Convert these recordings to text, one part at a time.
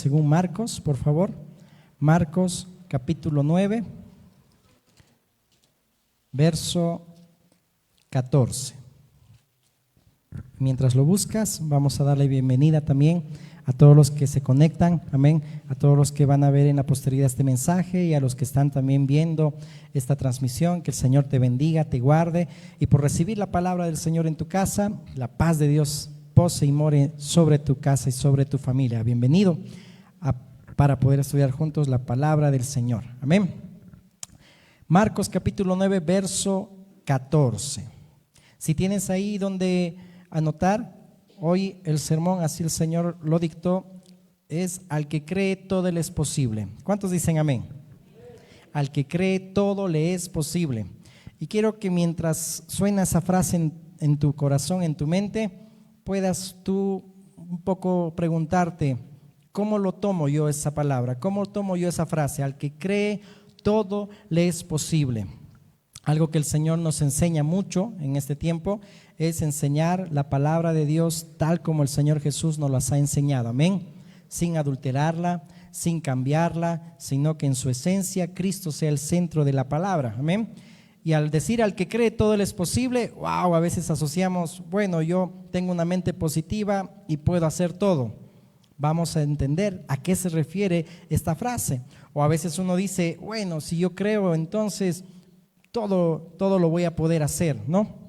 Según Marcos, por favor. Marcos capítulo 9, verso 14. Mientras lo buscas, vamos a darle bienvenida también a todos los que se conectan, amén, a todos los que van a ver en la posteridad este mensaje y a los que están también viendo esta transmisión. Que el Señor te bendiga, te guarde, y por recibir la palabra del Señor en tu casa, la paz de Dios pose y more sobre tu casa y sobre tu familia. Bienvenido para poder estudiar juntos la palabra del Señor, amén. Marcos capítulo 9, verso 14. Si tienes ahí donde anotar, hoy el sermón, así el Señor lo dictó, es: al que cree todo le es posible. ¿Cuántos dicen amén? Al que cree todo le es posible. Y quiero que mientras suena esa frase en tu corazón, en tu mente, puedas tú un poco preguntarte: ¿cómo lo tomo yo esa palabra? ¿Cómo tomo yo esa frase? Al que cree todo le es posible. Algo que el Señor nos enseña mucho en este tiempo es enseñar la palabra de Dios tal como el Señor Jesús nos las ha enseñado, amén, sin adulterarla, sin cambiarla, sino que en su esencia Cristo sea el centro de la palabra, amén. Y al decir al que cree todo le es posible, wow, a veces asociamos, bueno, yo tengo una mente positiva y puedo hacer todo. Vamos a entender a qué se refiere esta frase. O a veces uno dice, bueno, si yo creo, entonces todo lo voy a poder hacer, ¿no?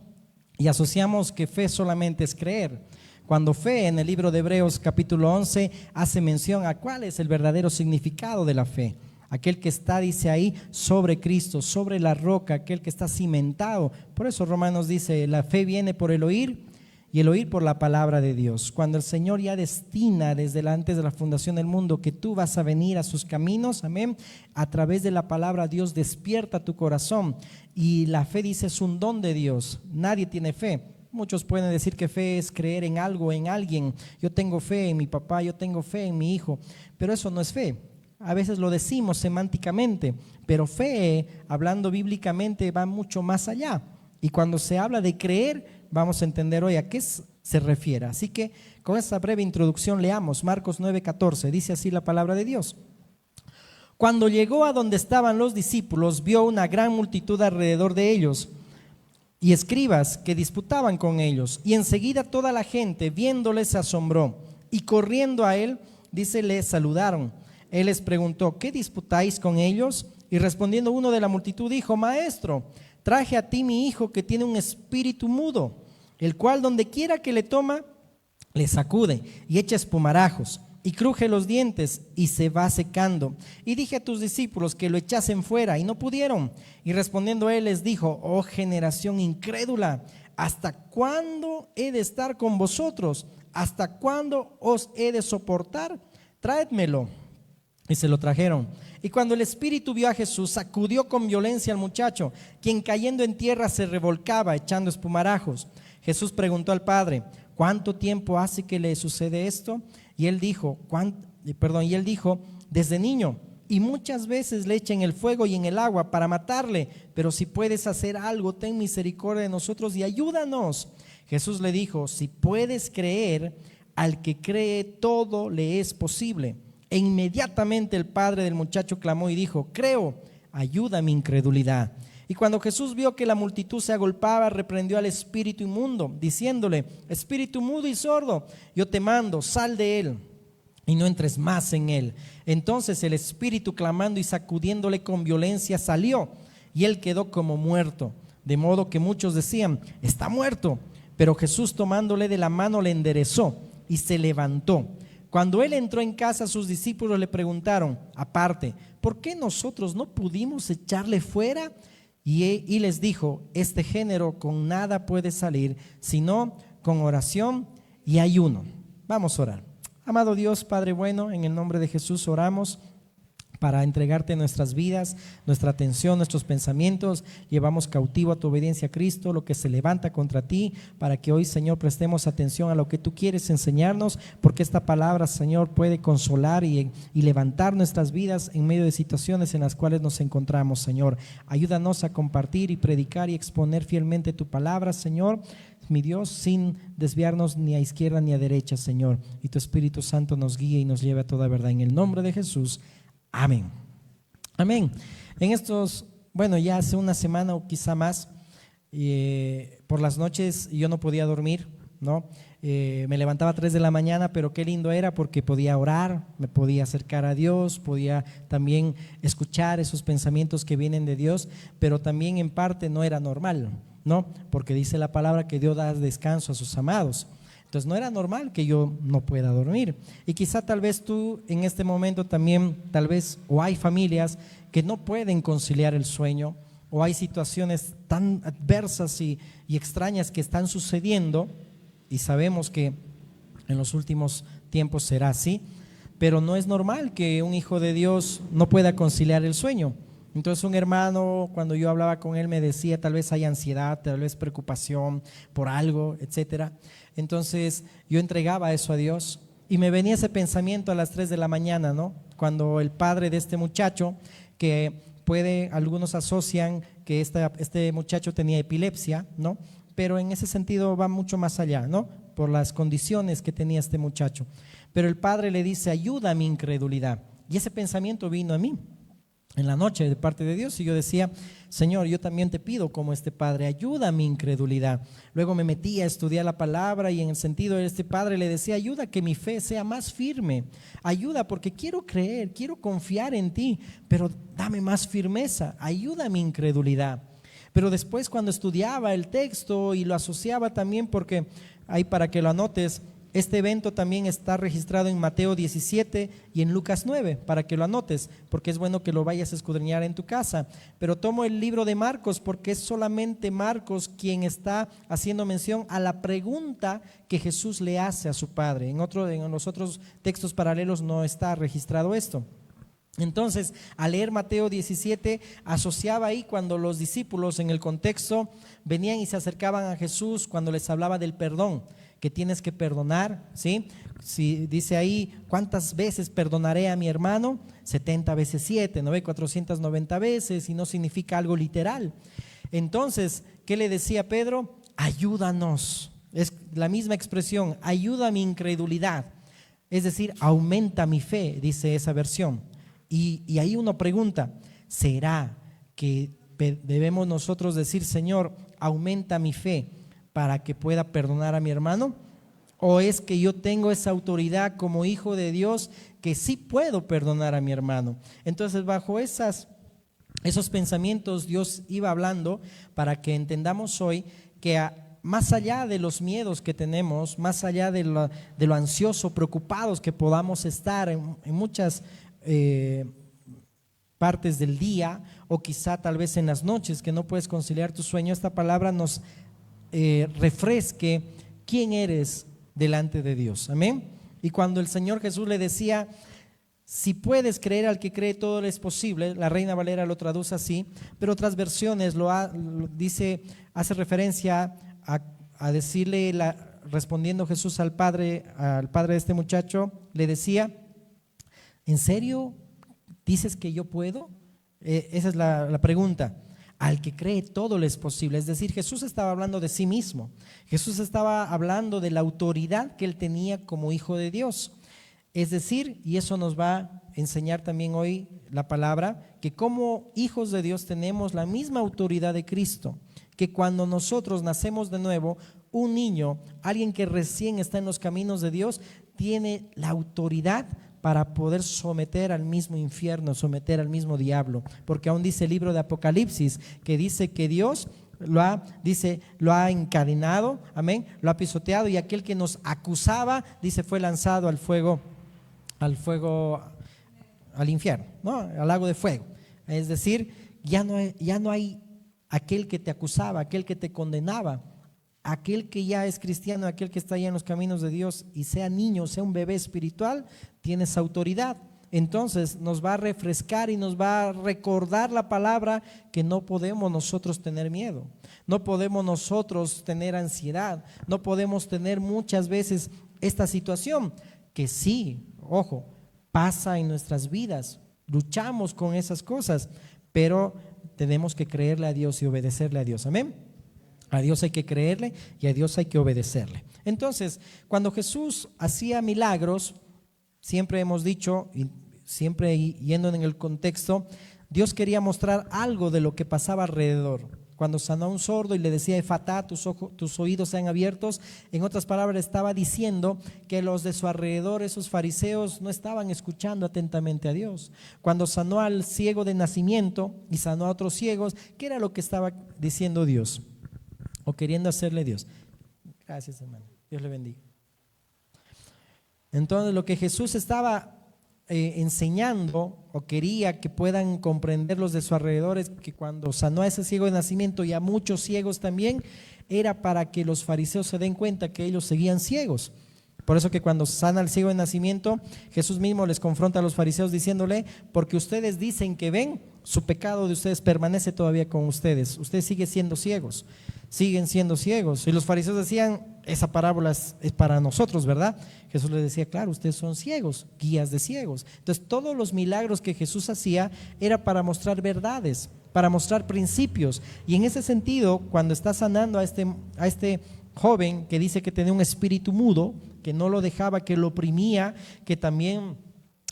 Y asociamos que fe solamente es creer, cuando fe en el libro de Hebreos capítulo 11 hace mención a cuál es el verdadero significado de la fe. Aquel que está, dice ahí, sobre Cristo, sobre la roca, aquel que está cimentado. Por eso Romanos dice, la fe viene por el oír y el oír por la palabra de Dios. Cuando el Señor ya destina desde antes de la fundación del mundo que tú vas a venir a sus caminos, amén, a través de la palabra Dios despierta tu corazón. Y la fe, dice, es un don de Dios. Nadie tiene fe. Muchos pueden decir que fe es creer en algo, en alguien. Yo tengo fe en mi papá, yo tengo fe en mi hijo, pero eso no es fe. A veces lo decimos semánticamente, pero fe, hablando bíblicamente, va mucho más allá. Y cuando se habla de creer, vamos a entender hoy a qué se refiere. Así que con esta breve introducción leamos Marcos 9:14. Dice así la palabra de Dios. Cuando llegó a donde estaban los discípulos, vio una gran multitud alrededor de ellos y escribas que disputaban con ellos. Y enseguida toda la gente, viéndole, se asombró. Y corriendo a él, dice, le saludaron. Él les preguntó, ¿qué disputáis con ellos? Y respondiendo uno de la multitud dijo, Maestro, traje a ti mi hijo que tiene un espíritu mudo, el cual donde quiera que le toma, le sacude y echa espumarajos y cruje los dientes y se va secando. Y dije a tus discípulos que lo echasen fuera y no pudieron. Y respondiendo él les dijo, oh generación incrédula, ¿hasta cuándo he de estar con vosotros? ¿Hasta cuándo os he de soportar? Traédmelo. Y se lo trajeron. Y cuando el espíritu vio a Jesús, sacudió con violencia al muchacho, quien cayendo en tierra se revolcaba echando espumarajos. Jesús preguntó al padre, ¿cuánto tiempo hace que le sucede esto? Y él dijo, desde niño, y muchas veces le echa en el fuego y en el agua para matarle, pero si puedes hacer algo, ten misericordia de nosotros y ayúdanos. Jesús le dijo, si puedes creer, al que cree todo le es posible. E inmediatamente el padre del muchacho clamó y dijo, creo, ayuda mi incredulidad. Y cuando Jesús vio que la multitud se agolpaba, reprendió al espíritu inmundo, diciéndole, espíritu mudo y sordo, yo te mando, sal de él y no entres más en él. Entonces el espíritu, clamando y sacudiéndole con violencia, salió y él quedó como muerto. De modo que muchos decían, está muerto. Pero Jesús, tomándole de la mano, le enderezó y se levantó. Cuando él entró en casa, sus discípulos le preguntaron aparte, ¿por qué nosotros no pudimos echarle fuera? Y les dijo, este género con nada puede salir, sino con oración y ayuno. Vamos a orar. Amado Dios, Padre bueno, en el nombre de Jesús oramos para entregarte nuestras vidas, nuestra atención, nuestros pensamientos. Llevamos cautivo a tu obediencia a Cristo, lo que se levanta contra ti, para que hoy, Señor, prestemos atención a lo que tú quieres enseñarnos, porque esta palabra, Señor, puede consolar y levantar nuestras vidas en medio de situaciones en las cuales nos encontramos, Señor. Ayúdanos a compartir y predicar y exponer fielmente tu palabra, Señor. mi Dios, sin desviarnos ni a izquierda ni a derecha, Señor. Y tu Espíritu Santo nos guíe y nos lleve a toda verdad. En el nombre de Jesús, amén. Amén. En estos, bueno, ya hace una semana o quizá más, por las noches yo no podía dormir, ¿no? Me levantaba a 3 de la mañana, pero qué lindo era porque podía orar, me podía acercar a Dios, podía también escuchar esos pensamientos que vienen de Dios, pero también en parte no era normal, ¿no? Porque dice la palabra que Dios da descanso a sus amados. Entonces no era normal que yo no pueda dormir. Y quizá tal vez tú en este momento también, tal vez, o hay familias que no pueden conciliar el sueño, o hay situaciones tan adversas y extrañas que están sucediendo, y sabemos que en los últimos tiempos será así, pero no es normal que un hijo de Dios no pueda conciliar el sueño. Entonces un hermano, cuando yo hablaba con él, me decía, tal vez hay ansiedad, tal vez preocupación por algo, etcétera. Entonces yo entregaba eso a Dios y me venía ese pensamiento a las 3 de la mañana, ¿no? Cuando el padre de este muchacho, que algunos asocian que este muchacho tenía epilepsia, ¿no? Pero en ese sentido va mucho más allá, ¿no? Por las condiciones que tenía este muchacho. Pero el padre le dice, ayuda a mi incredulidad. Y ese pensamiento vino a mí en la noche de parte de Dios, y yo decía, Señor, yo también te pido como este padre, ayuda a mi incredulidad. Luego me metí a estudiar la palabra, y en el sentido de este padre le decía, ayuda a que mi fe sea más firme, ayuda porque quiero creer, quiero confiar en ti, pero dame más firmeza, ayuda a mi incredulidad. Pero después, cuando estudiaba el texto y lo asociaba también, porque ahí para que lo anotes, este evento también está registrado en Mateo 17 y en Lucas 9, para que lo anotes, porque es bueno que lo vayas a escudriñar en tu casa. Pero tomo el libro de Marcos porque es solamente Marcos quien está haciendo mención a la pregunta que Jesús le hace a su Padre. En los otros textos paralelos no está registrado esto. Entonces, al leer Mateo 17, asociaba ahí cuando los discípulos en el contexto venían y se acercaban a Jesús cuando les hablaba del perdón, que tienes que perdonar, ¿sí? Si dice ahí, ¿cuántas veces perdonaré a mi hermano? 70 veces 7, ¿no ve? 490 veces, y no significa algo literal. Entonces, ¿qué le decía Pedro? Ayúdanos. Es la misma expresión, ayuda a mi incredulidad. Es decir, aumenta mi fe, dice esa versión. Y ahí uno pregunta, ¿será que debemos nosotros decir, Señor, aumenta mi fe para que pueda perdonar a mi hermano? ¿O es que yo tengo esa autoridad como hijo de Dios que sí puedo perdonar a mi hermano? Entonces, bajo esos pensamientos Dios iba hablando para que entendamos hoy que más allá de los miedos que tenemos, más allá de lo ansioso, preocupados que podamos estar en muchas partes del día, o quizá tal vez en las noches que no puedes conciliar tu sueño, esta palabra nos refresque quién eres delante de Dios. Amén. Y cuando el Señor Jesús le decía, si puedes creer, al que cree todo le es posible, la Reina Valera lo traduce así, pero otras versiones hace referencia a decirle, respondiendo Jesús al padre de este muchacho, le decía, ¿en serio dices que yo puedo? Esa es la pregunta. Al que cree todo le es posible. Es decir, Jesús estaba hablando de sí mismo. Jesús estaba hablando de la autoridad que él tenía como hijo de Dios. Es decir, y eso nos va a enseñar también hoy la palabra, que como hijos de Dios tenemos la misma autoridad de Cristo, que cuando nosotros nacemos de nuevo, un niño, alguien que recién está en los caminos de Dios, tiene la autoridad para poder someter al mismo infierno, someter al mismo diablo, porque aún dice el libro de Apocalipsis que dice que Dios lo ha encadenado, amén, lo ha pisoteado, y aquel que nos acusaba, dice, fue lanzado al fuego, al infierno, ¿no? Al lago de fuego. Es decir, ya no hay aquel que te acusaba, aquel que te condenaba. Aquel que ya es cristiano, aquel que está ya en los caminos de Dios, y sea niño, sea un bebé espiritual, tiene esa autoridad. Entonces nos va a refrescar y nos va a recordar la palabra que no podemos nosotros tener miedo, no podemos nosotros tener ansiedad, no podemos tener muchas veces esta situación que sí, ojo, pasa en nuestras vidas, luchamos con esas cosas, pero tenemos que creerle a Dios y obedecerle a Dios. Amén. A Dios hay que creerle y a Dios hay que obedecerle. Entonces, cuando Jesús hacía milagros, siempre hemos dicho, y siempre yendo en el contexto, Dios quería mostrar algo de lo que pasaba alrededor. Cuando sanó a un sordo y le decía, Efatá, tus oídos sean abiertos, en otras palabras estaba diciendo que los de su alrededor, esos fariseos, no estaban escuchando atentamente a Dios. Cuando sanó al ciego de nacimiento y sanó a otros ciegos, ¿qué era lo que estaba diciendo Dios? O queriendo hacerle Dios. Gracias, hermano. Dios le bendiga. Entonces, lo que Jesús estaba enseñando o quería que puedan comprender los de su alrededor es que cuando sanó a ese ciego de nacimiento y a muchos ciegos también, era para que los fariseos se den cuenta que ellos seguían ciegos. Por eso que cuando sana al ciego de nacimiento, Jesús mismo les confronta a los fariseos diciéndole, porque ustedes dicen que ven, su pecado de ustedes permanece todavía con ustedes. Ustedes siguen siendo ciegos, siguen siendo ciegos. Y los fariseos decían, esa parábola es para nosotros, ¿verdad? Jesús les decía, claro, ustedes son ciegos, guías de ciegos. Entonces todos los milagros que Jesús hacía era para mostrar verdades, para mostrar principios. Y en ese sentido, cuando está sanando a este joven que dice que tenía un espíritu mudo, que no lo dejaba, que lo oprimía, que también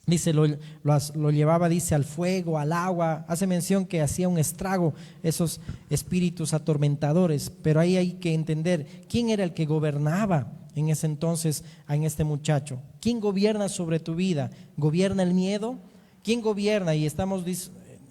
dice lo llevaba, dice, al fuego, al agua, hace mención que hacía un estrago esos espíritus atormentadores. Pero ahí hay que entender quién era el que gobernaba en ese entonces en este muchacho. ¿Quién gobierna sobre tu vida? ¿Gobierna el miedo? ¿Quién gobierna? Y estamos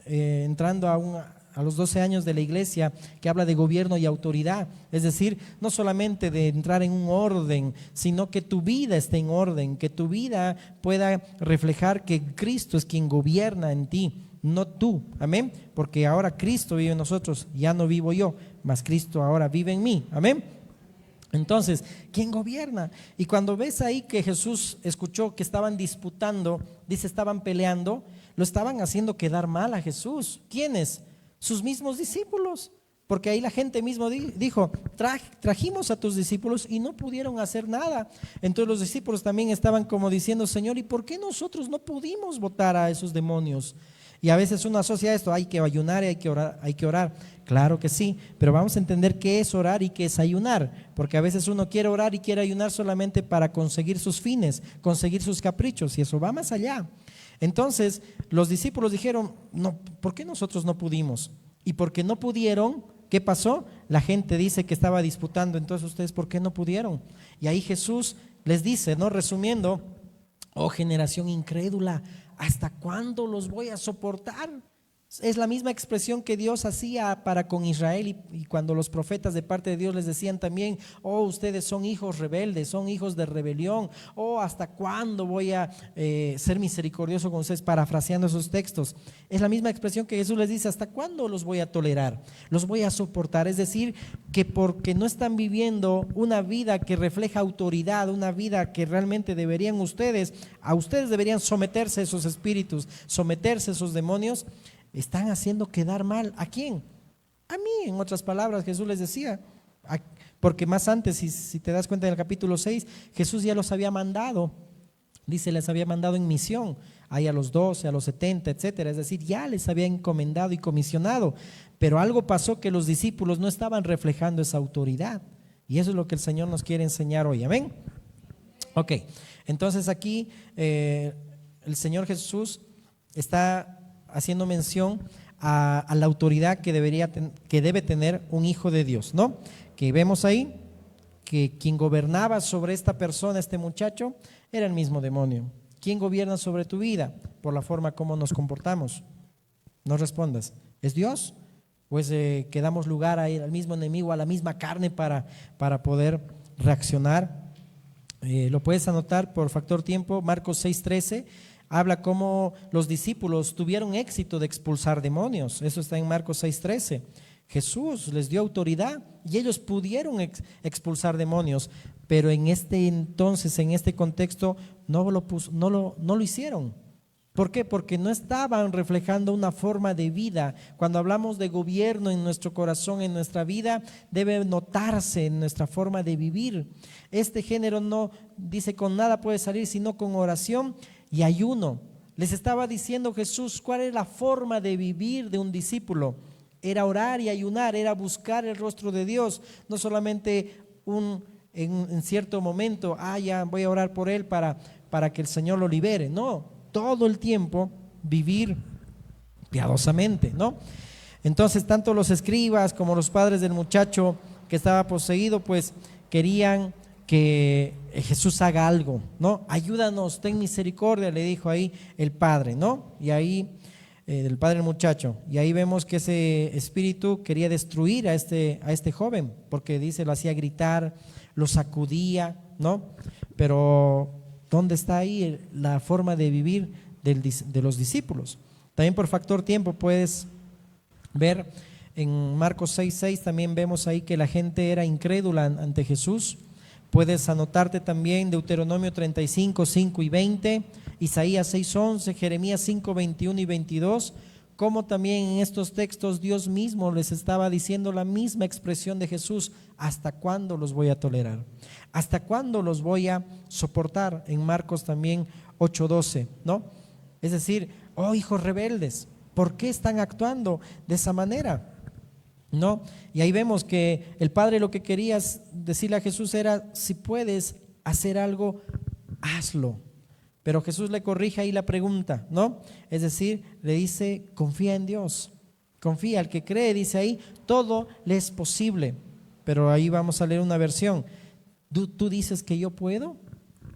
entrando a los 12 años de la iglesia, que habla de gobierno y autoridad, es decir, no solamente de entrar en un orden, sino que tu vida esté en orden, que tu vida pueda reflejar que Cristo es quien gobierna en ti, no tú, amén, porque ahora Cristo vive en nosotros, ya no vivo yo, mas Cristo ahora vive en mí, amén. Entonces, ¿quién gobierna? Y cuando ves ahí que Jesús escuchó que estaban disputando, dice, estaban peleando, lo estaban haciendo quedar mal a Jesús. ¿Quiénes? Sus mismos discípulos, porque ahí la gente mismo dijo, trajimos a tus discípulos y no pudieron hacer nada. Entonces los discípulos también estaban como diciendo, Señor, ¿y por qué nosotros no pudimos botar a esos demonios? Y a veces uno asocia esto, hay que ayunar y hay que orar. Claro que sí, pero vamos a entender qué es orar y qué es ayunar, porque a veces uno quiere orar y quiere ayunar solamente para conseguir sus fines, conseguir sus caprichos, y eso va más allá. Entonces los discípulos dijeron, no, ¿por qué nosotros no pudimos? Y porque no pudieron, ¿qué pasó? La gente dice que estaba disputando, entonces ustedes, ¿por qué no pudieron? Y ahí Jesús les dice, ¿no? Resumiendo, oh generación incrédula, ¿hasta cuándo los voy a soportar? Es la misma expresión que Dios hacía para con Israel y cuando los profetas de parte de Dios les decían también, oh, ustedes son hijos rebeldes, son hijos de rebelión, oh, ¿hasta cuándo voy a ser misericordioso con ustedes? Parafraseando esos textos, es la misma expresión que Jesús les dice, ¿hasta cuándo los voy a tolerar? Los voy a soportar, es decir, que porque no están viviendo una vida que refleja autoridad, una vida que realmente deberían ustedes, a ustedes deberían someterse a esos espíritus, someterse a esos demonios. Están haciendo quedar mal, ¿a quién? A mí, en otras palabras, Jesús les decía, porque más antes, si te das cuenta en el capítulo 6, Jesús ya los había mandado, dice, les había mandado en misión, ahí a los 12, a los 70, etcétera, es decir, ya les había encomendado y comisionado, pero algo pasó que los discípulos no estaban reflejando esa autoridad, y eso es lo que el Señor nos quiere enseñar hoy, ¿amén? Ok, entonces aquí el Señor Jesús está haciendo mención a la autoridad que debe tener un hijo de Dios, ¿no? Que vemos ahí que quien gobernaba sobre esta persona, este muchacho, era el mismo demonio. ¿Quién gobierna sobre tu vida? Por la forma como nos comportamos. No respondas, ¿es Dios? Pues que damos lugar al mismo enemigo, a la misma carne para poder reaccionar. Lo puedes anotar por factor tiempo, Marcos 6:13. Habla cómo los discípulos tuvieron éxito de expulsar demonios. Eso está en Marcos 6:13. Jesús les dio autoridad y ellos pudieron expulsar demonios, pero en este entonces, en este contexto, no lo hicieron. ¿Por qué? Porque no estaban reflejando una forma de vida. Cuando hablamos de gobierno en nuestro corazón, en nuestra vida, debe notarse en nuestra forma de vivir. Este género no dice con nada puede salir, sino con oración y ayuno. Les estaba diciendo Jesús cuál es la forma de vivir de un discípulo. era orar y ayunar, era buscar el rostro de Dios, no solamente en cierto momento, ya voy a orar por él para que el Señor lo libere. No, todo el tiempo vivir piadosamente, ¿no? Entonces, tanto los escribas como los padres del muchacho que estaba poseído, pues querían que Jesús haga algo, ¿no? Ayúdanos, ten misericordia, le dijo ahí el padre, ¿no? Y ahí, el padre del muchacho, y ahí vemos que ese espíritu quería destruir a este joven, porque dice, lo hacía gritar, lo sacudía, ¿no? Pero ¿dónde está ahí la forma de vivir de los discípulos? También por factor tiempo puedes ver en Marcos 6:6, también vemos ahí que la gente era incrédula ante Jesús. Puedes anotarte también Deuteronomio 35, 5 y 20, Isaías 6:11, Jeremías 5, 21 y 22, como también en estos textos Dios mismo les estaba diciendo la misma expresión de Jesús: ¿hasta cuándo los voy a tolerar? ¿Hasta cuándo los voy a soportar? En Marcos también 8:12, ¿no? Es decir, oh hijos rebeldes, ¿por qué están actuando de esa manera? ¿No? Y ahí vemos que el padre lo que quería decirle a Jesús era: si puedes hacer algo, hazlo. Pero Jesús le corrige ahí la pregunta, ¿no? Es decir, le dice: confía en Dios, confía, al que cree, dice ahí, todo le es posible. Pero ahí vamos a leer una versión: ¿Tú dices que yo puedo?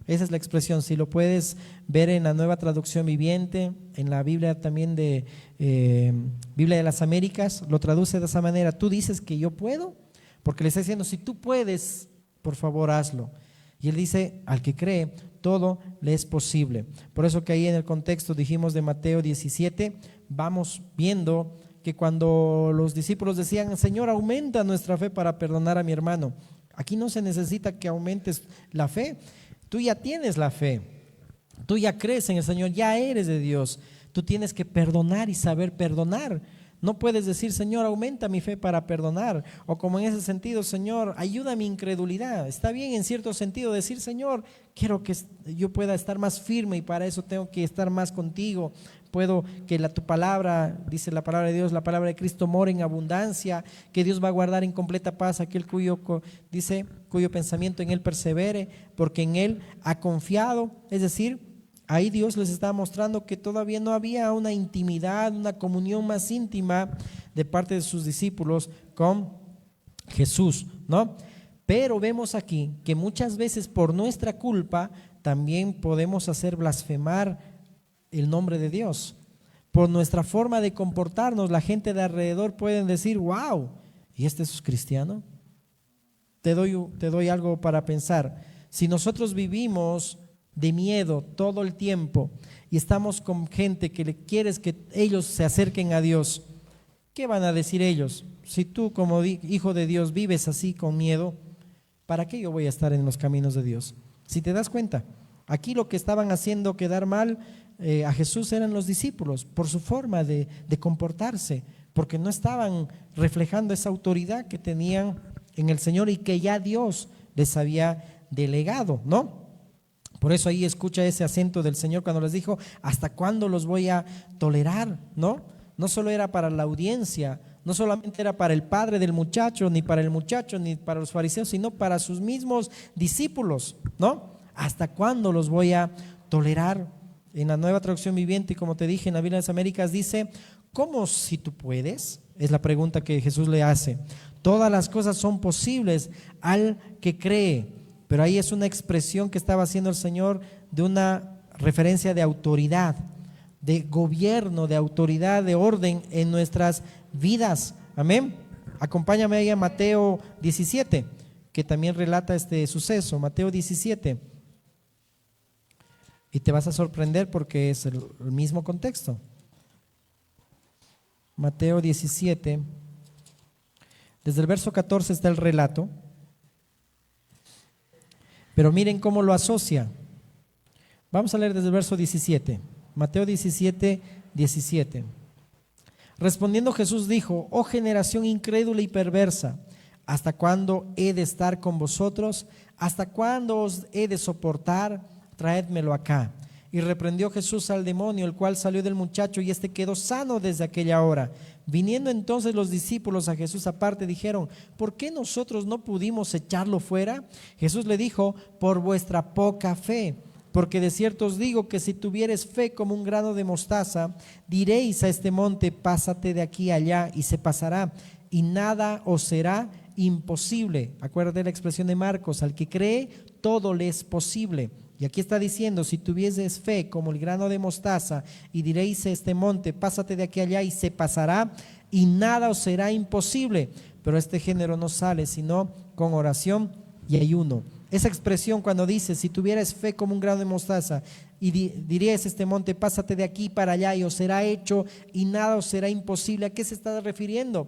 Esa es la expresión. Si lo puedes ver en la Nueva Traducción Viviente, en la Biblia también de Biblia de las Américas, lo traduce de esa manera: ¿tú dices que yo puedo? Porque le está diciendo: si tú puedes, por favor hazlo. Y él dice: al que cree, todo le es posible. Por eso que ahí en el contexto dijimos de Mateo 17, vamos viendo que cuando los discípulos decían: Señor, aumenta nuestra fe para perdonar a mi hermano. Aquí no se necesita que aumentes la fe. Tú ya tienes la fe, tú ya crees en el Señor, ya eres de Dios. Tú tienes que perdonar y saber perdonar. No puedes decir: Señor, aumenta mi fe para perdonar, o como en ese sentido: Señor, ayuda a mi incredulidad. Está bien en cierto sentido decir: Señor, quiero que yo pueda estar más firme y para eso tengo que estar más contigo. Puedo que tu palabra, dice la palabra de Dios, la palabra de Cristo more en abundancia, que Dios va a guardar en completa paz aquel cuyo pensamiento en Él persevere, porque en Él ha confiado. Es decir, ahí Dios les está mostrando que todavía no había una intimidad, una comunión más íntima de parte de sus discípulos con Jesús, ¿no? Pero vemos aquí que muchas veces por nuestra culpa también podemos hacer blasfemar el nombre de Dios. Por nuestra forma de comportarnos, la gente de alrededor pueden decir: wow, ¿y este es cristiano? Te doy algo para pensar. Si nosotros vivimos de miedo todo el tiempo y estamos con gente que quieres que ellos se acerquen a Dios, ¿qué van a decir ellos? Si tú como hijo de Dios vives así con miedo, ¿para qué yo voy a estar en los caminos de Dios? Si te das cuenta, aquí lo que estaban haciendo quedar mal a Jesús eran los discípulos, por su forma de comportarse, porque no estaban reflejando esa autoridad que tenían en el Señor y que ya Dios les había delegado, ¿no? Por eso ahí escucha ese acento del Señor cuando les dijo: ¿hasta cuándo los voy a tolerar? ¿No? No solo era para la audiencia, no solamente era para el padre del muchacho, ni para el muchacho, ni para los fariseos, sino para sus mismos discípulos, ¿no? ¿Hasta cuándo los voy a tolerar? En la Nueva Traducción Viviente, y como te dije, en la Biblia de las Américas dice: ¿cómo si tú puedes? Es la pregunta que Jesús le hace. Todas las cosas son posibles al que cree. Pero ahí es una expresión que estaba haciendo el Señor de una referencia de autoridad, de gobierno, de autoridad, de orden en nuestras vidas. Amén. Acompáñame ahí a Mateo 17, que también relata este suceso. Mateo 17. Y te vas a sorprender porque es el mismo contexto. Mateo 17, desde el verso 14 está el relato. Pero miren cómo lo asocia. Vamos a leer desde el verso 17. Mateo 17, 17. Respondiendo Jesús dijo: oh generación incrédula y perversa, ¿hasta cuándo he de estar con vosotros? ¿Hasta cuándo os he de soportar? Traédmelo acá. Y reprendió Jesús al demonio, el cual salió del muchacho, y éste quedó sano desde aquella hora. Viniendo entonces los discípulos a Jesús aparte, dijeron: ¿por qué nosotros no pudimos echarlo fuera? Jesús le dijo: por vuestra poca fe. Porque de cierto os digo que si tuvieres fe como un grano de mostaza, diréis a este monte: pásate de aquí a allá, y se pasará, y nada os será imposible. Acuérdate la expresión de Marcos: al que cree, todo le es posible. Y aquí está diciendo: si tuvieses fe como el grano de mostaza, y diréis a este monte: pásate de aquí a allá, y se pasará, y nada os será imposible. Pero este género no sale sino con oración y ayuno. Esa expresión cuando dice: si tuvieras fe como un grano de mostaza, y dirías a este monte: pásate de aquí para allá, y os será hecho, y nada os será imposible. ¿A qué se está refiriendo?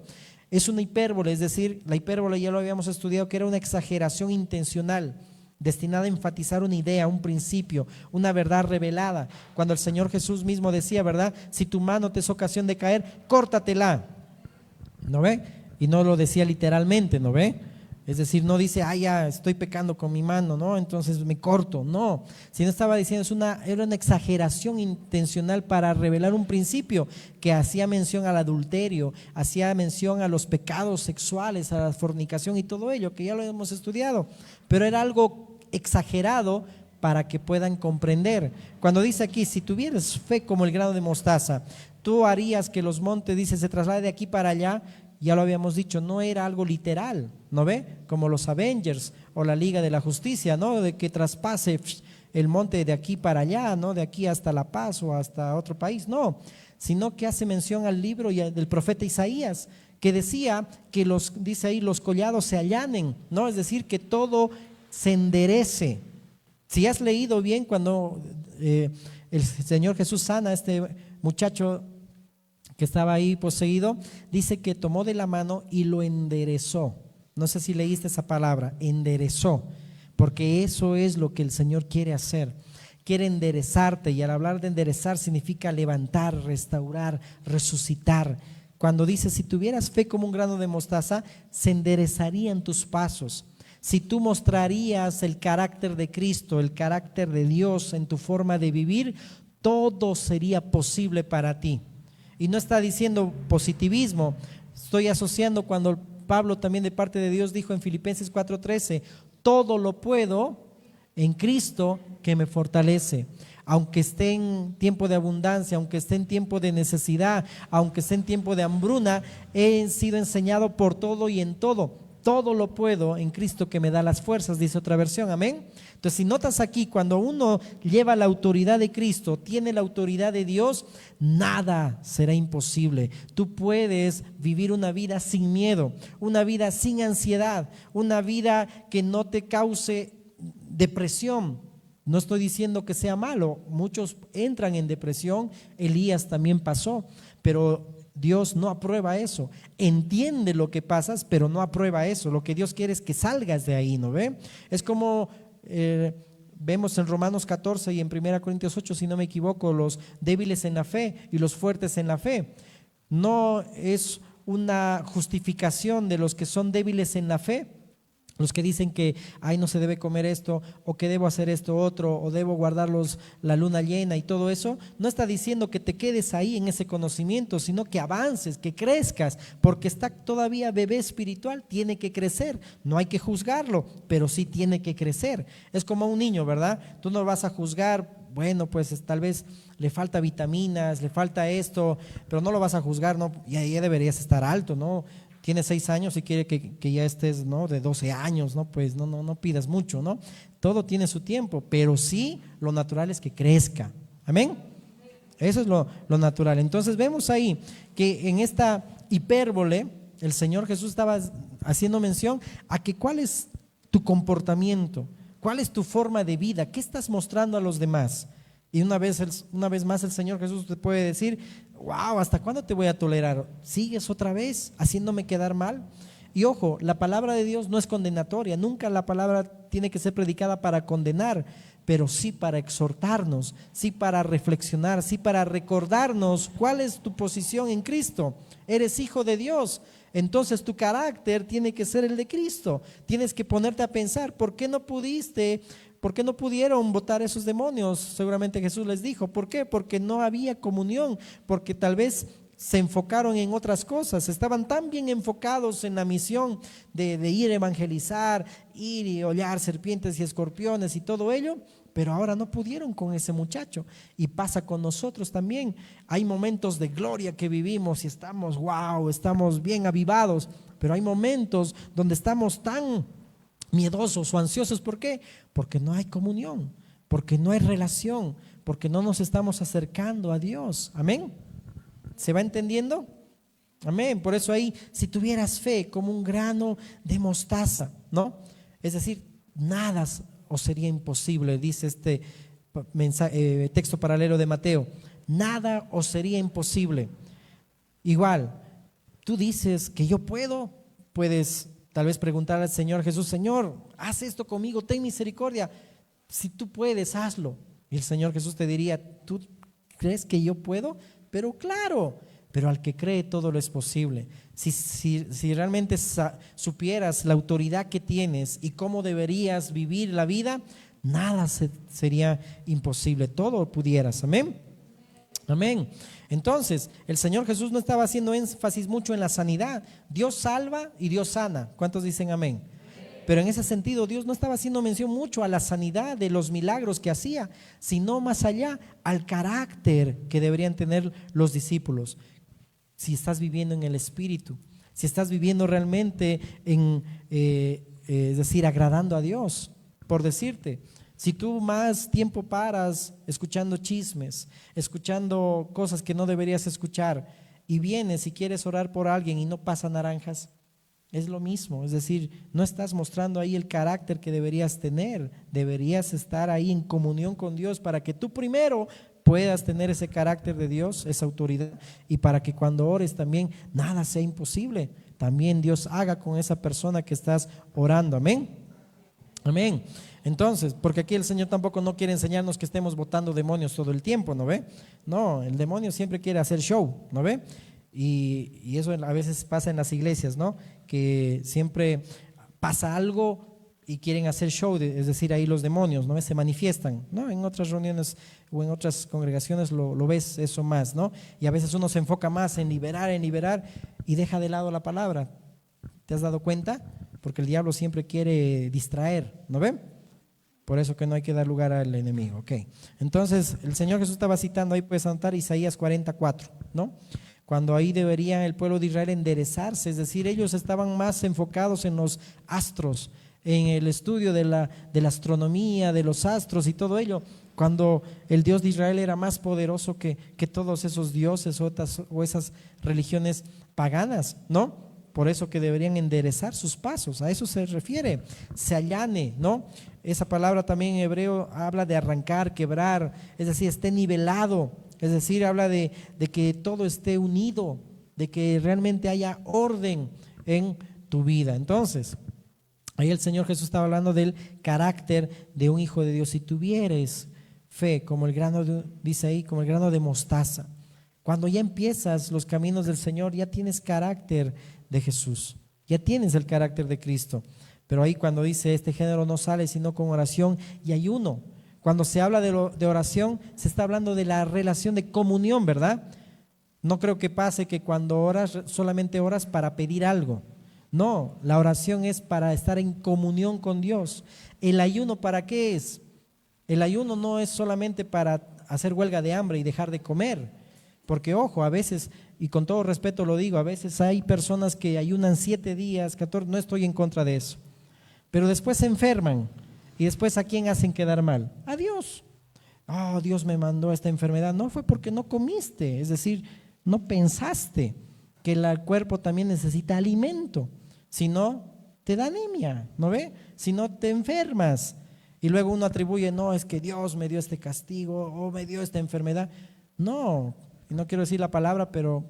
Es una hipérbole, es decir, la hipérbole ya lo habíamos estudiado, que era una exageración intencional, destinada a enfatizar una idea, un principio, una verdad revelada. Cuando el Señor Jesús mismo decía, ¿verdad? Si tu mano te es ocasión de caer, córtatela. ¿No ve? Y no lo decía literalmente, ¿no ve? Es decir, no dice: ya estoy pecando con mi mano, ¿no? Entonces me corto. No, sino estaba diciendo, era una exageración intencional para revelar un principio que hacía mención al adulterio, hacía mención a los pecados sexuales, a la fornicación y todo ello, que ya lo hemos estudiado. Pero era algo exagerado para que puedan comprender. Cuando dice aquí: si tuvieras fe como el grano de mostaza, tú harías que los montes, dice, se trasladen de aquí para allá. Ya lo habíamos dicho, no era algo literal, ¿no ve? Como los Avengers o la Liga de la Justicia, ¿no? De que traspase el monte de aquí para allá, ¿no? De aquí hasta La Paz o hasta otro país, no. Sino que hace mención al libro del profeta Isaías, que decía que dice ahí, los collados se allanen, ¿no? Es decir, que todo se enderece. Si has leído bien, cuando el Señor Jesús sana a este muchacho que estaba ahí poseído, dice que tomó de la mano y lo enderezó. No sé si leíste esa palabra, enderezó, porque eso es lo que el Señor quiere hacer. Quiere enderezarte, y al hablar de enderezar significa levantar, restaurar, resucitar. Cuando dice: si tuvieras fe como un grano de mostaza, se enderezarían tus pasos. Si tú mostrarías el carácter de Cristo, el carácter de Dios en tu forma de vivir, todo sería posible para ti. Y no está diciendo positivismo, estoy asociando cuando Pablo también de parte de Dios dijo en Filipenses 4:13: todo lo puedo en Cristo que me fortalece. Aunque esté en tiempo de abundancia, aunque esté en tiempo de necesidad, aunque esté en tiempo de hambruna, he sido enseñado por todo y en todo. Todo lo puedo en Cristo que me da las fuerzas, dice otra versión, amén. Entonces, si notas aquí, cuando uno lleva la autoridad de Cristo, tiene la autoridad de Dios, nada será imposible. Tú puedes vivir una vida sin miedo, una vida sin ansiedad, una vida que no te cause depresión. No estoy diciendo que sea malo, muchos entran en depresión, Elías también pasó, pero Dios no aprueba eso. Entiende lo que pasas, pero no aprueba eso. Lo que Dios quiere es que salgas de ahí, ¿no ve? Es como vemos en Romanos 14 y en 1 Corintios 8, si no me equivoco, los débiles en la fe y los fuertes en la fe. No es una justificación de los que son débiles en la fe, los que dicen que no se debe comer esto, o que debo hacer esto otro, o debo guardar la luna llena y todo eso. No está diciendo que te quedes ahí en ese conocimiento, sino que avances, que crezcas, porque está todavía bebé espiritual, tiene que crecer. No hay que juzgarlo, pero sí tiene que crecer. Es como un niño, ¿verdad? Tú no vas a juzgar, bueno, pues tal vez le falta vitaminas, le falta esto, pero no lo vas a juzgar, ¿no? Ya deberías estar alto, ¿no? Tiene 6 años y quiere que ya estés, ¿no? De 12 años, ¿no? Pues no pidas mucho, ¿no? Todo tiene su tiempo, pero sí lo natural es que crezca. Amén. Eso es lo natural. Entonces vemos ahí que en esta hipérbole el Señor Jesús estaba haciendo mención a que cuál es tu comportamiento, cuál es tu forma de vida, qué estás mostrando a los demás. Y una vez más el Señor Jesús te puede decir: wow, ¿hasta cuándo te voy a tolerar? ¿Sigues otra vez haciéndome quedar mal? Y ojo, la palabra de Dios no es condenatoria, nunca la palabra tiene que ser predicada para condenar, pero sí para exhortarnos, sí para reflexionar, sí para recordarnos cuál es tu posición en Cristo. Eres hijo de Dios, entonces tu carácter tiene que ser el de Cristo. Tienes que ponerte a pensar: ¿por qué no pudieron botar esos demonios? Seguramente Jesús les dijo: ¿por qué? Porque no había comunión, porque tal vez se enfocaron en otras cosas, estaban tan bien enfocados en la misión de ir a evangelizar, ir y hollar serpientes y escorpiones y todo ello, pero ahora no pudieron con ese muchacho. Y pasa con nosotros también. Hay momentos de gloria que vivimos y estamos, wow, estamos bien avivados, pero hay momentos donde estamos tan miedosos o ansiosos. ¿Por qué? Porque no hay comunión, porque no hay relación, porque no nos estamos acercando a Dios. Amén. ¿Se va entendiendo? Amén. Por eso ahí, si tuvieras fe como un grano de mostaza, ¿no? Es decir, nada os sería imposible, dice este texto paralelo de Mateo. Nada os sería imposible. Igual, tú dices que yo puedo, puedes tal vez preguntar al Señor Jesús: Señor, haz esto conmigo, ten misericordia. Si tú puedes, hazlo. Y el Señor Jesús te diría: ¿tú crees que yo puedo? Pero claro, pero al que cree todo lo es posible. Si realmente supieras la autoridad que tienes y cómo deberías vivir la vida, nada sería imposible, todo pudieras. Amén. Amén. Entonces, el Señor Jesús no estaba haciendo énfasis mucho en la sanidad. Dios salva y Dios sana. ¿Cuántos dicen amén? Pero en ese sentido Dios no estaba haciendo mención mucho a la sanidad de los milagros que hacía, sino más allá al carácter que deberían tener los discípulos. Si estás viviendo en el Espíritu, si estás viviendo realmente es decir, agradando a Dios. Por decirte, si tú más tiempo paras escuchando chismes, escuchando cosas que no deberías escuchar, y vienes y quieres orar por alguien y no pasa naranjas, es lo mismo. Es decir, no estás mostrando ahí el carácter que deberías tener. Deberías estar ahí en comunión con Dios para que tú primero puedas tener ese carácter de Dios, esa autoridad, y para que cuando ores también nada sea imposible. También Dios haga con esa persona que estás orando. Amén. Amén. Entonces, porque aquí el Señor tampoco no quiere enseñarnos que estemos botando demonios todo el tiempo, ¿no ve? No, el demonio siempre quiere hacer show, ¿no ve? Y eso a veces pasa en las iglesias, ¿no? Que siempre pasa algo y quieren hacer show, es decir, ahí los demonios, ¿no? Se manifiestan, ¿no? En otras reuniones o en otras congregaciones lo ves eso más, ¿no? Y a veces uno se enfoca más en liberar y deja de lado la palabra. ¿Te has dado cuenta? Porque el diablo siempre quiere distraer, ¿no ven? Por eso que no hay que dar lugar al enemigo, ok. Entonces, el Señor Jesús estaba citando, ahí puedes anotar Isaías 44, ¿no? Cuando ahí debería el pueblo de Israel enderezarse, es decir, ellos estaban más enfocados en los astros, en el estudio de la astronomía, de los astros y todo ello, cuando el Dios de Israel era más poderoso que todos esos dioses o esas religiones paganas, ¿no? Por eso que deberían enderezar sus pasos, a eso se refiere, se allane, ¿no? Esa palabra también en hebreo habla de arrancar, quebrar, es decir, esté nivelado, es decir, habla de que todo esté unido, de que realmente haya orden en tu vida. Entonces, ahí el Señor Jesús estaba hablando del carácter de un hijo de Dios. Si tuvieres fe, como el grano, dice ahí, como el grano de mostaza, cuando ya empiezas los caminos del Señor, ya tienes carácter de Jesús, ya tienes el carácter de Cristo. Pero ahí cuando dice este género no sale sino con oración y ayuno, cuando se habla de oración se está hablando de la relación de comunión, ¿verdad? No creo que pase que cuando oras solamente oras para pedir algo. No, la oración es para estar en comunión con Dios. ¿El ayuno para qué es? El ayuno no es solamente para hacer huelga de hambre y dejar de comer, porque ojo, a veces, y con todo respeto lo digo, a veces hay personas que ayunan 7 días, 14, no estoy en contra de eso, pero después se enferman y después ¿a quién hacen quedar mal? A Dios. Oh, Dios me mandó esta enfermedad. No fue porque no comiste, es decir, no pensaste que el cuerpo también necesita alimento, si no te da anemia, ¿no ve? Si no te enfermas y luego uno atribuye, no, es que Dios me dio este castigo o me dio esta enfermedad. No, no quiero decir la palabra, pero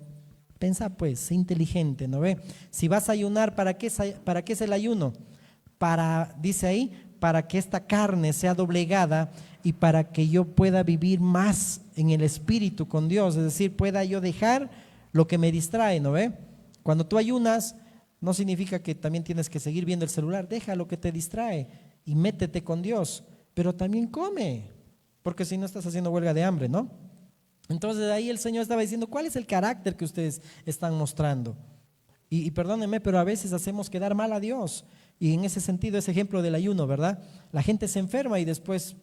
pensa pues, sé inteligente, ¿no ve? Si vas a ayunar, ¿para qué es el ayuno? Dice ahí, para que esta carne sea doblegada y para que yo pueda vivir más en el Espíritu con Dios, es decir, pueda yo dejar lo que me distrae, ¿no ve? Cuando tú ayunas, no significa que también tienes que seguir viendo el celular, deja lo que te distrae y métete con Dios, pero también come, porque si no estás haciendo huelga de hambre, ¿no? Entonces ahí el Señor estaba diciendo, ¿cuál es el carácter que ustedes están mostrando? Y perdónenme, pero a veces hacemos quedar mal a Dios. Y en ese sentido, ese ejemplo del ayuno, ¿verdad? La gente se enferma y después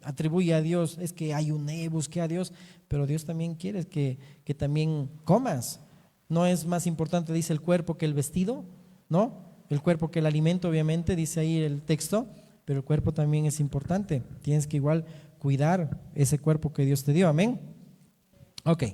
atribuye a Dios, es que ayuné, busqué a Dios, pero Dios también quiere que también comas. No es más importante, dice, el cuerpo que el vestido, ¿no? El cuerpo que el alimento, obviamente, dice ahí el texto, pero el cuerpo también es importante. Tienes que igual cuidar ese cuerpo que Dios te dio, amén. Ok,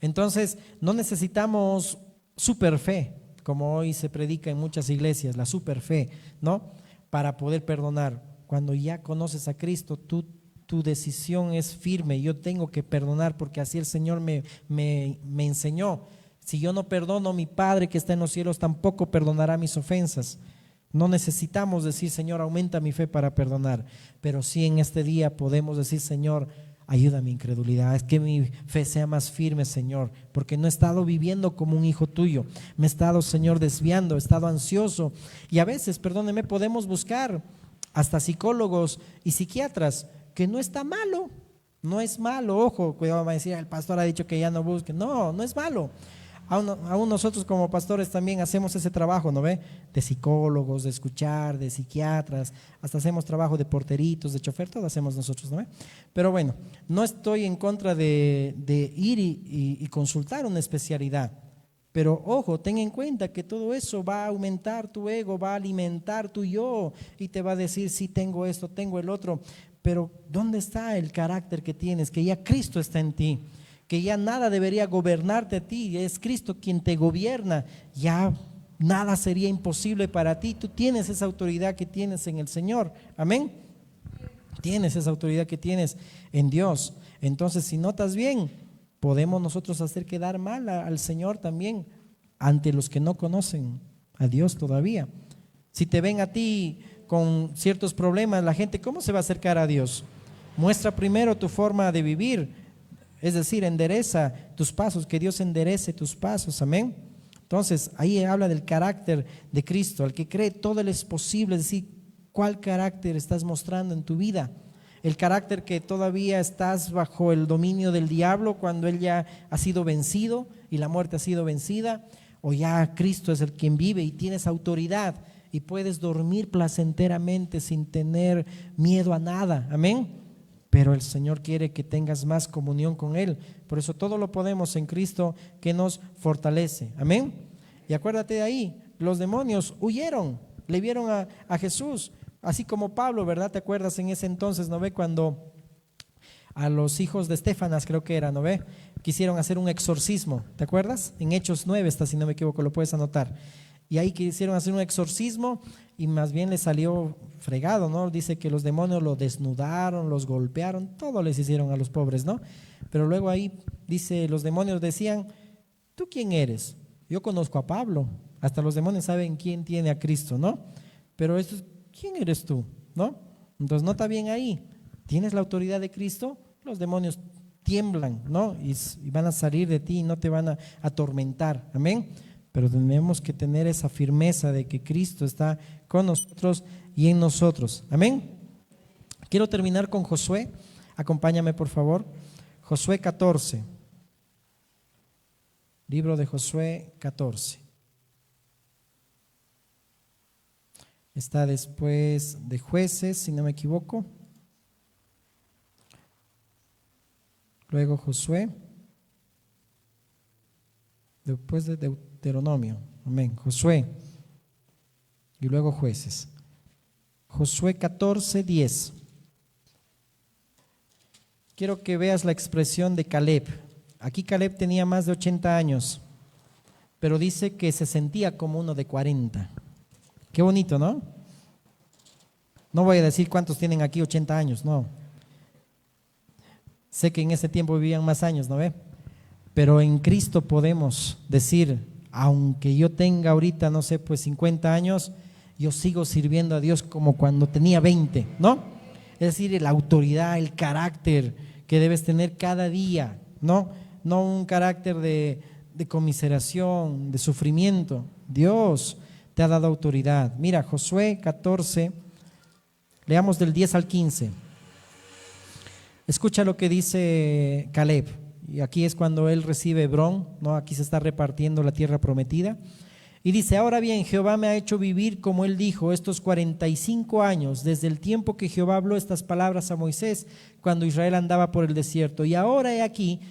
entonces no necesitamos super fe, como hoy se predica en muchas iglesias, la super fe, ¿no? Para poder perdonar. Cuando ya conoces a Cristo, tu decisión es firme. Yo tengo que perdonar porque así el Señor me enseñó. Si yo no perdono, mi Padre que está en los cielos tampoco perdonará mis ofensas. No necesitamos decir, Señor, aumenta mi fe para perdonar, pero sí en este día podemos decir, Señor, ayuda a mi incredulidad, es que mi fe sea más firme, Señor, porque no he estado viviendo como un hijo tuyo, me he estado, Señor, desviando, he estado ansioso. Y a veces, perdóneme, podemos buscar hasta psicólogos y psiquiatras, que no está malo, no es malo. Ojo, cuidado, va a decir, el pastor ha dicho que ya no busque. No, no es malo. Aún nosotros como pastores también hacemos ese trabajo, ¿no ve? De psicólogos, de escuchar, de psiquiatras, hasta hacemos trabajo de porteritos, de chofer, todo hacemos nosotros, ¿no ve? Pero bueno, no estoy en contra de ir y consultar una especialidad, pero ojo, ten en cuenta que todo eso va a aumentar tu ego, va a alimentar tu yo y te va a decir, sí, tengo esto, tengo el otro, pero ¿dónde está el carácter que tienes? Que ya Cristo está en ti, que ya nada debería gobernarte a ti, es Cristo quien te gobierna, ya nada sería imposible para ti, tú tienes esa autoridad que tienes en el Señor, amén, tienes esa autoridad que tienes en Dios. Entonces, si notas bien, podemos nosotros hacer quedar mal al Señor también ante los que no conocen a Dios todavía. Si te ven a ti con ciertos problemas, la gente, ¿cómo se va a acercar a Dios? Muestra primero tu forma de vivir, es decir, endereza tus pasos, que Dios enderece tus pasos, amén. Entonces, ahí habla del carácter de Cristo. Al que cree, todo le es posible. Es decir, ¿cuál carácter estás mostrando en tu vida? El carácter que todavía estás bajo el dominio del diablo cuando él ya ha sido vencido y la muerte ha sido vencida, o ya Cristo es el quien vive y tienes autoridad y puedes dormir placenteramente sin tener miedo a nada, amén. Pero el Señor quiere que tengas más comunión con Él. Por eso todo lo podemos en Cristo que nos fortalece. Amén. Y acuérdate de ahí, los demonios huyeron, le vieron a Jesús, así como Pablo, ¿verdad? ¿Te acuerdas en ese entonces, no ve? Cuando a los hijos de Estefanas, creo que era, ¿no ve? Quisieron hacer un exorcismo, ¿te acuerdas? En Hechos 9 está, si no me equivoco, lo puedes anotar. Y ahí quisieron hacer un exorcismo y más bien les salió fregado, ¿no? Dice que los demonios lo desnudaron, los golpearon, todo les hicieron a los pobres, ¿no? Pero luego ahí dice, los demonios decían, ¿tú quién eres? Yo conozco a Pablo, hasta los demonios saben quién tiene a Cristo, ¿no? Pero esto, ¿quién eres tú? ¿No? Entonces nota bien ahí, ¿tienes la autoridad de Cristo? Los demonios tiemblan, ¿no? Y van a salir de ti y no te van a atormentar, amén. Pero tenemos que tener esa firmeza de que Cristo está con nosotros y en nosotros. Amén. Quiero terminar con Josué. Acompáñame, por favor. Josué 14. Libro de Josué 14. Está después de Jueces, si no me equivoco. Luego Josué. Después de Deuteronomio, amén, Josué y luego Jueces. Josué 14, 10. Quiero que veas la expresión de Caleb. Aquí Caleb tenía más de 80 años, pero dice que se sentía como uno de 40. Qué bonito, ¿no? No voy a decir cuántos tienen aquí 80 años, no. Sé que en ese tiempo vivían más años, ¿no ve? Pero en Cristo podemos decir, aunque yo tenga ahorita, no sé, pues 50 años, yo sigo sirviendo a Dios como cuando tenía 20, ¿no? Es decir, la autoridad, el carácter que debes tener cada día, ¿no? No un carácter de conmiseración, de sufrimiento. Dios te ha dado autoridad. Mira, Josué 14, leamos del 10 al 15. Escucha lo que dice Caleb. y aquí es cuando él recibe Hebrón, ¿no? Aquí se está repartiendo la tierra prometida. Y dice, ahora bien, Jehová me ha hecho vivir, como él dijo, estos 45 años, desde el tiempo que Jehová habló estas palabras a Moisés, cuando Israel andaba por el desierto. Y ahora he aquí,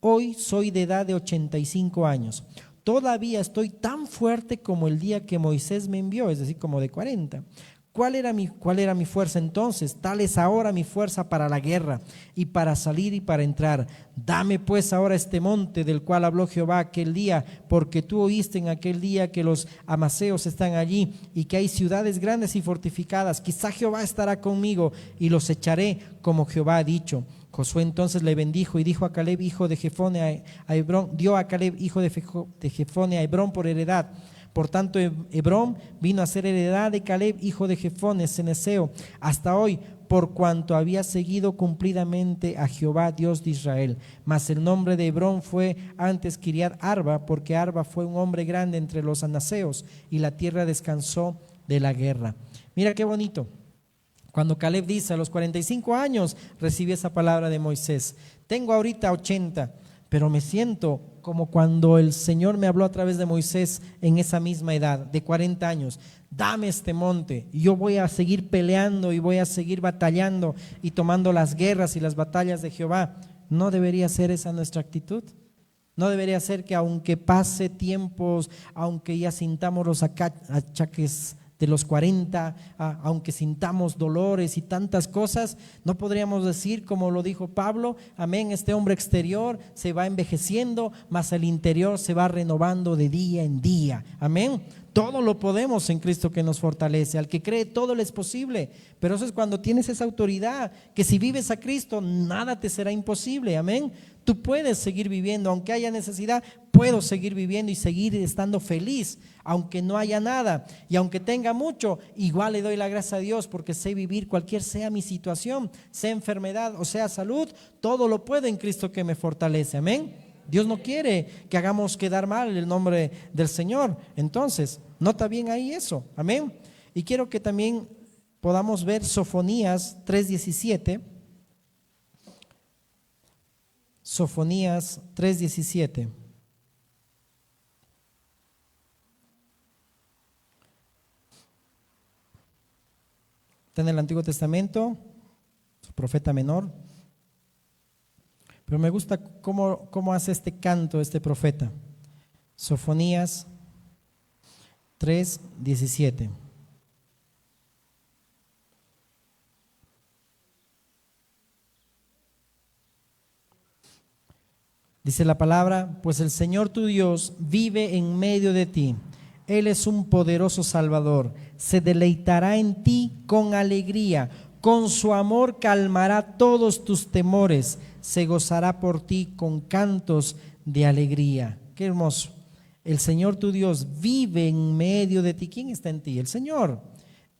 hoy soy de edad de 85 años. Todavía estoy tan fuerte como el día que Moisés me envió, es decir, como de 40. ¿Cuál era mi fuerza entonces? Tal es ahora mi fuerza para la guerra y para salir y para entrar. Dame pues ahora este monte del cual habló Jehová aquel día, porque tú oíste en aquel día que los amaceos están allí y que hay ciudades grandes y fortificadas. Quizá Jehová estará conmigo y los echaré como Jehová ha dicho. Josué entonces le bendijo y dijo a Caleb, hijo de Jefone, a Hebrón, dio a Caleb, hijo de Jefone, a Hebrón por heredad. Por tanto, Hebrón vino a ser heredad de Caleb, hijo de Jefone, cenezeo, hasta hoy, por cuanto había seguido cumplidamente a Jehová, Dios de Israel. Mas el nombre de Hebrón fue antes Kiriat Arba, porque Arba fue un hombre grande entre los anaseos, y la tierra descansó de la guerra. Mira qué bonito. Cuando Caleb dice, a los 45 años recibí esa palabra de Moisés. Tengo ahorita 80, pero me siento como cuando el Señor me habló a través de Moisés en esa misma edad, de 40 años. Dame este monte y yo voy a seguir peleando y voy a seguir batallando y tomando las guerras y las batallas de Jehová. ¿No debería ser esa nuestra actitud? ¿No debería ser que aunque pase tiempos, aunque ya sintamos los achaques de los 40, aunque sintamos dolores y tantas cosas, no podríamos decir como lo dijo Pablo, amén, este hombre exterior se va envejeciendo, mas el interior se va renovando de día en día, amén? Todo lo podemos en Cristo que nos fortalece. Al que cree todo le es posible. Pero eso es cuando tienes esa autoridad, que si vives a Cristo nada te será imposible, amén. Tú puedes seguir viviendo, aunque haya necesidad, puedo seguir viviendo y seguir estando feliz, aunque no haya nada y aunque tenga mucho, igual le doy la gracia a Dios porque sé vivir cualquier sea mi situación, sea enfermedad o sea salud, todo lo puedo en Cristo que me fortalece, amén. Dios no quiere que hagamos quedar mal el nombre del Señor. Entonces, nota bien ahí eso, amén. Y quiero que también podamos ver Sofonías 3:17. Sofonías 3:17. Está en el Antiguo Testamento, su profeta menor. Pero me gusta cómo hace este canto este profeta. Sofonías 3:17. Dice la palabra, pues el Señor tu Dios vive en medio de ti. Él es un poderoso Salvador. Se deleitará en ti con alegría. Con su amor calmará todos tus temores. Se gozará por ti con cantos de alegría. Qué hermoso. El Señor tu Dios vive en medio de ti. ¿Quién está en ti? El Señor.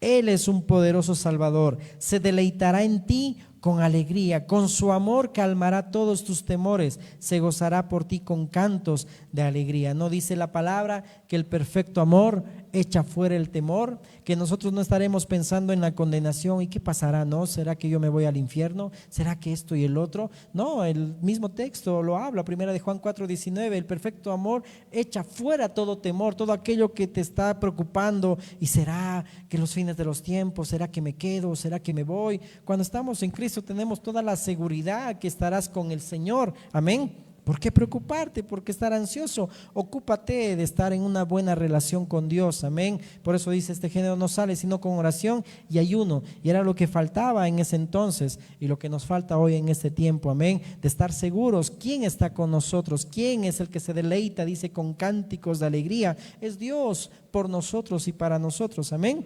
Él es un poderoso Salvador. Se deleitará en ti con alegría. Con su amor calmará todos tus temores. Se gozará por ti con cantos de alegría. ¿No dice la palabra que el perfecto amor echa fuera el temor? Que nosotros no estaremos pensando en la condenación. ¿Y qué pasará? ¿No? ¿Será que yo me voy al infierno? ¿Será que esto y el otro? No, el mismo texto lo habla. Primera de Juan 4:19. El perfecto amor echa fuera todo temor, todo aquello que te está preocupando. ¿Y será que los fines de los tiempos? ¿Será que me quedo? ¿Será que me voy? Cuando estamos en Cristo tenemos toda la seguridad que estarás con el Señor. Amén. ¿Por qué preocuparte? ¿Por qué estar ansioso? Ocúpate de estar en una buena relación con Dios, amén. Por eso dice, este género no sale sino con oración y ayuno. Y era lo que faltaba en ese entonces y lo que nos falta hoy en este tiempo, amén. De estar seguros, ¿quién está con nosotros? ¿Quién es el que se deleita? Dice, con cánticos de alegría. Es Dios por nosotros y para nosotros, amén.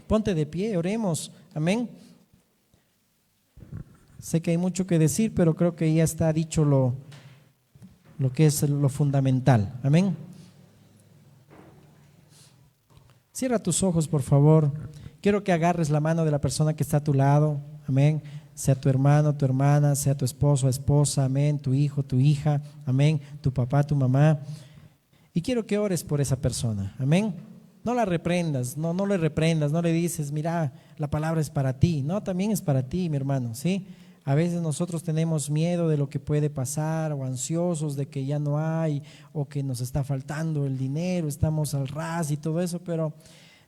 Ponte de pie, oremos, amén. Sé que hay mucho que decir, pero creo que ya está dicho lo que es lo fundamental. Amén. Cierra tus ojos, por favor. Quiero que agarres la mano de la persona que está a tu lado. Amén. Sea tu hermano, tu hermana, sea tu esposo, esposa. Amén. Tu hijo, tu hija. Amén. Tu papá, tu mamá. Y quiero que ores por esa persona. Amén. No la reprendas, no le reprendas, no le dices, mira, la palabra es para ti. No, también es para ti, mi hermano, ¿sí? A veces nosotros tenemos miedo de lo que puede pasar o ansiosos de que ya no hay o que nos está faltando el dinero, estamos al ras y todo eso, pero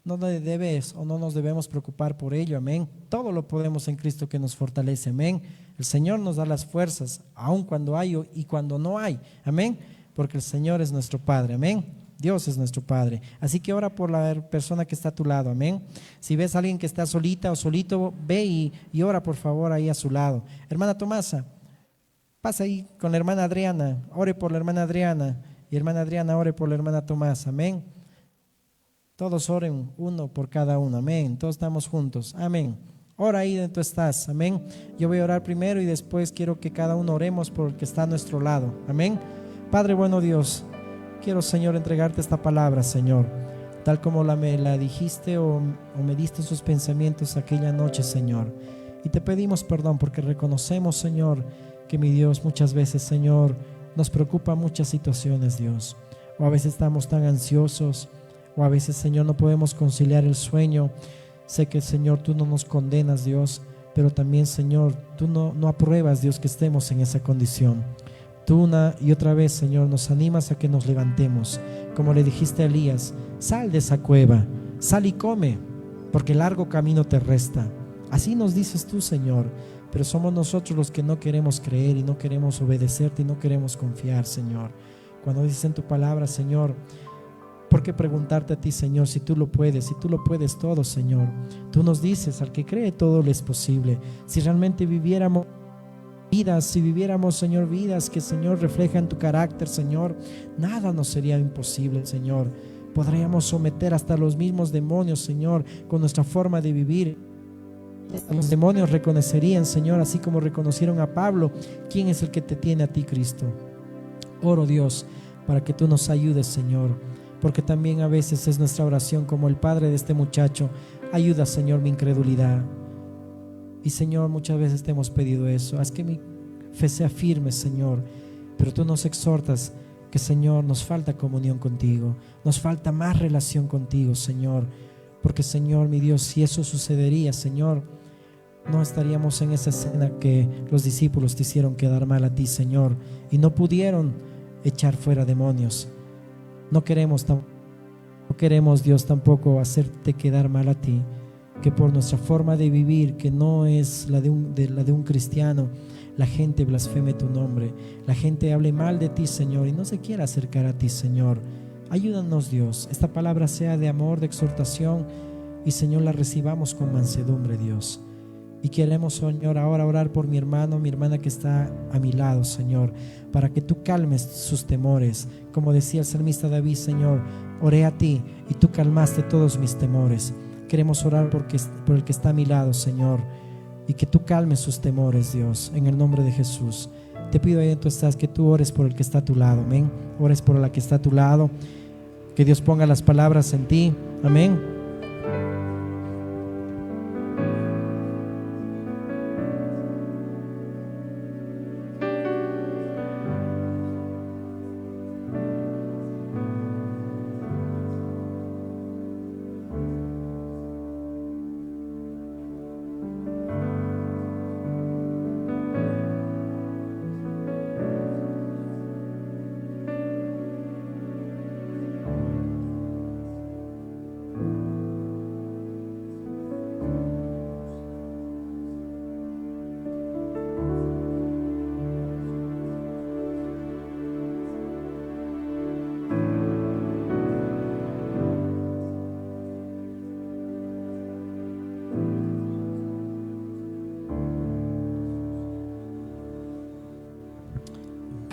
no nos debemos preocupar por ello, amén. Todo lo podemos en Cristo que nos fortalece, amén. El Señor nos da las fuerzas, aun cuando hay y cuando no hay, amén, porque el Señor es nuestro Padre, amén. Dios es nuestro Padre. Así que ora por la persona que está a tu lado, amén. Si ves a alguien que está solita o solito, ve y ora por favor ahí a su lado. Hermana Tomasa, pasa ahí con la hermana Adriana, ore por la hermana Adriana, y hermana Adriana ore por la hermana Tomasa, amén. Todos oren uno por cada uno, amén. Todos estamos juntos, amén. Ora ahí donde tú estás, amén. Yo voy a orar primero y después quiero que cada uno oremos por el que está a nuestro lado, amén. Padre bueno Dios, quiero, Señor, entregarte esta palabra, Señor, tal como me la dijiste o me diste sus pensamientos aquella noche, Señor. Y te pedimos perdón porque reconocemos, Señor, que mi Dios, muchas veces, Señor, nos preocupa muchas situaciones, Dios. O a veces estamos tan ansiosos, o a veces, Señor, no podemos conciliar el sueño. Sé que, Señor, tú no nos condenas, Dios, pero también, Señor, tú no apruebas, Dios, que estemos en esa condición. Tú una y otra vez, Señor, nos animas a que nos levantemos. Como le dijiste a Elías, sal de esa cueva, sal y come, porque largo camino te resta. Así nos dices tú, Señor, pero somos nosotros los que no queremos creer y no queremos obedecerte y no queremos confiar, Señor. Cuando dices en tu palabra, Señor, ¿por qué preguntarte a ti, Señor, si tú lo puedes todo, Señor? Tú nos dices, al que cree todo le es posible. Si realmente viviéramos vidas, si viviéramos, Señor, vidas que, Señor, reflejan tu carácter, Señor, nada nos sería imposible, Señor. Podríamos someter hasta los mismos demonios, Señor, con nuestra forma de vivir. Los demonios reconocerían, Señor, así como reconocieron a Pablo, quién es el que te tiene a ti, Cristo. Oro, Dios, para que tú nos ayudes, Señor, porque también a veces es nuestra oración como el padre de este muchacho. Ayuda, Señor, mi incredulidad. Y, Señor, muchas veces te hemos pedido eso. Haz que mi fe sea firme, Señor. Pero tú nos exhortas que, Señor, nos falta comunión contigo. Nos falta más relación contigo, Señor. Porque, Señor, mi Dios, si eso sucedería, Señor, no estaríamos en esa escena que los discípulos te hicieron quedar mal a ti, Señor, y no pudieron echar fuera demonios. No queremos, Dios, tampoco hacerte quedar mal a ti. Que por nuestra forma de vivir, que no es la de un cristiano, la gente blasfeme tu nombre, la gente hable mal de ti, Señor, y no se quiera acercar a ti, Señor. Ayúdanos, Dios, esta palabra sea de amor, de exhortación, y, Señor, la recibamos con mansedumbre, Dios. Y queremos, Señor, ahora orar por mi hermano, mi hermana que está a mi lado, Señor, para que tú calmes sus temores. Como decía el salmista David, Señor, oré a ti y tú calmaste todos mis temores. Queremos orar por el que está a mi lado, Señor, y que tú calmes sus temores, Dios, en el nombre de Jesús. Te pido ahí donde tú estás que tú ores por el que está a tu lado, amén. Ores por la que está a tu lado, que Dios ponga las palabras en ti, amén.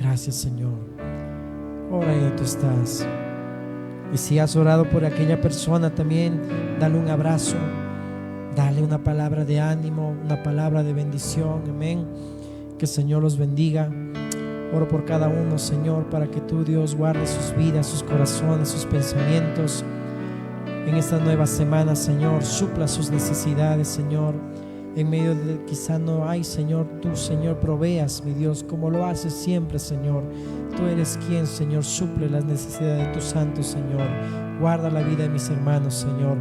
Gracias, Señor. Ora ahí donde tú estás. Y si has orado por aquella persona también, dale un abrazo, dale una palabra de ánimo, una palabra de bendición, amén. Que el Señor los bendiga. Oro por cada uno, Señor, para que tú, Dios, guarde sus vidas, sus corazones, sus pensamientos en esta nueva semana, Señor. Supla sus necesidades, Señor. En medio de quizá no hay, Señor, tú, Señor, proveas, mi Dios, como lo haces siempre, Señor. Tú eres quien, Señor, suple las necesidades de tus santos, Señor. Guarda la vida de mis hermanos, Señor.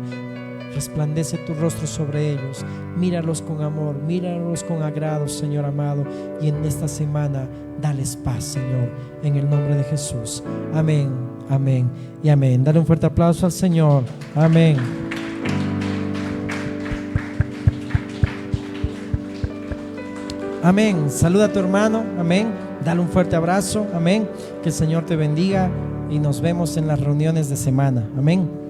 Resplandece tu rostro sobre ellos. Míralos con amor, míralos con agrado, Señor amado. Y en esta semana, dales paz, Señor, en el nombre de Jesús. Amén, amén y amén. Dale un fuerte aplauso al Señor. Amén. Amén. Saluda a tu hermano. Amén. Dale un fuerte abrazo. Amén. Que el Señor te bendiga y nos vemos en las reuniones de semana. Amén.